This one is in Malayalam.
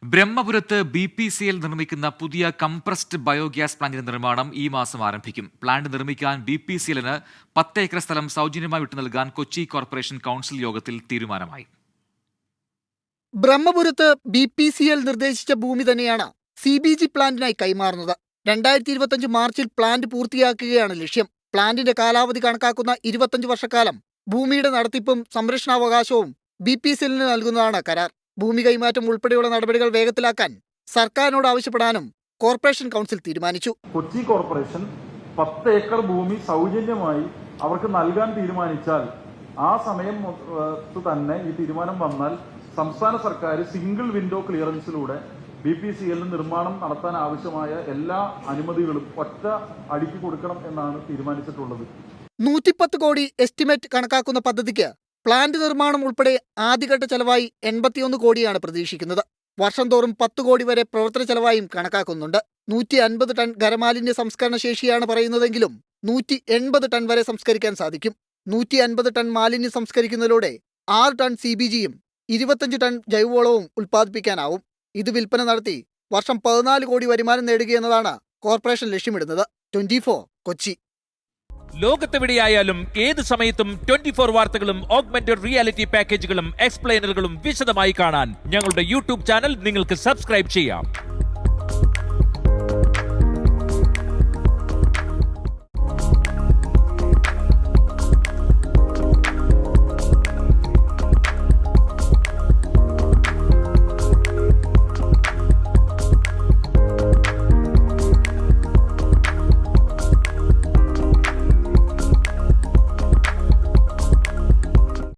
ബ്രഹ്മപുരത്ത് BPCL നിർമ്മിക്കുന്ന പുതിയ കംപ്രസ്ഡ് ബയോഗ്യാസ് പ്ലാന്റിന്റെ നിർമ്മാണം ഈ മാസം ആരംഭിക്കും. പ്ലാന്റ് നിർമ്മിക്കാൻ BPCLന് 10 ഏക്കർ സ്ഥലം സൗജന്യമായി വിട്ടു നൽകാൻ കൊച്ചി കോർപ്പറേഷൻ കൗൺസിൽ യോഗത്തിൽ തീരുമാനമായി. ബ്രഹ്മപുരത്ത് BPCL നിർദ്ദേശിച്ച ഭൂമി തന്നെയാണ് CBG പ്ലാന്റിനായി കൈമാറുന്നത്. 2025 മാർച്ചിൽ പ്ലാന്റ് പൂർത്തിയാക്കുകയാണ് ലക്ഷ്യം. പ്ലാന്റിന്റെ കാലാവധി കണക്കാക്കുന്ന 25 വർഷക്കാലം ഭൂമിയുടെ നടത്തിപ്പും സംരക്ഷണാവകാശവും BPCLന് നൽകുന്നതാണ് കരാർ. ഭൂമി കൈമാറ്റം ഉൾപ്പെടെയുള്ള നടപടികൾ വേഗത്തിലാക്കാൻ സർക്കാരിനോട് ആവശ്യപ്പെടാനും കോർപ്പറേഷൻ കൗൺസിൽ തീരുമാനിച്ചു. കൊച്ചി കോർപ്പറേഷൻ 10 ഏക്കർ ഭൂമി സൗജന്യമായി അവർക്ക് നൽകാൻ തീരുമാനിച്ചാൽ ആ സമയം തന്നെ ഈ തീരുമാനം വന്നാൽ സംസ്ഥാന സർക്കാർ സിംഗിൾ വിൻഡോ ക്ലിയറൻസിലൂടെ BPCL നിർമ്മാണം നടത്താൻ ആവശ്യമായ എല്ലാ അനുമതികളും ഒറ്റ അടിക്ക് കൊടുക്കണം എന്നാണ് തീരുമാനിച്ചിട്ടുള്ളത്. 110 കോടി എസ്റ്റിമേറ്റ് കണക്കാക്കുന്ന പദ്ധതിക്ക് പ്ലാന്റ് നിർമ്മാണം ഉൾപ്പെടെ ആദ്യഘട്ട ചെലവായി 81 കോടിയാണ് പ്രതീക്ഷിക്കുന്നത്. വർഷം തോറും 10 കോടി വരെ പ്രവർത്തന ചെലവായും കണക്കാക്കുന്നുണ്ട്. 150 ടൺ ഖരമാലിന്യ സംസ്കരണ ശേഷിയാണ് പറയുന്നതെങ്കിലും 180 ടൺ വരെ സംസ്കരിക്കാൻ സാധിക്കും. 150 ടൺ മാലിന്യം സംസ്കരിക്കുന്നതിലൂടെ 6 ടൺ CBGയും 25 ടൺ ജൈവവളവും ഉൽപ്പാദിപ്പിക്കാനാവും. ഇത് വിൽപ്പന നടത്തി വർഷം 14 കോടി വരുമാനം നേടുകയെന്നതാണ് കോർപ്പറേഷൻ ലക്ഷ്യമിടുന്നത്. 24 കൊച്ചി. ലോകത്തെവിടെയായാലും ഏത് സമയത്തും 24 വാർത്തകളും ഓഗ്മെന്റഡ് റിയാലിറ്റി പാക്കേജുകളും എക്സ്പ്ലെയിനറുകളും വിശദമായി കാണാൻ ഞങ്ങളുടെ YouTube ചാനൽ നിങ്ങൾക്ക് സബ്സ്ക്രൈബ് ചെയ്യാം.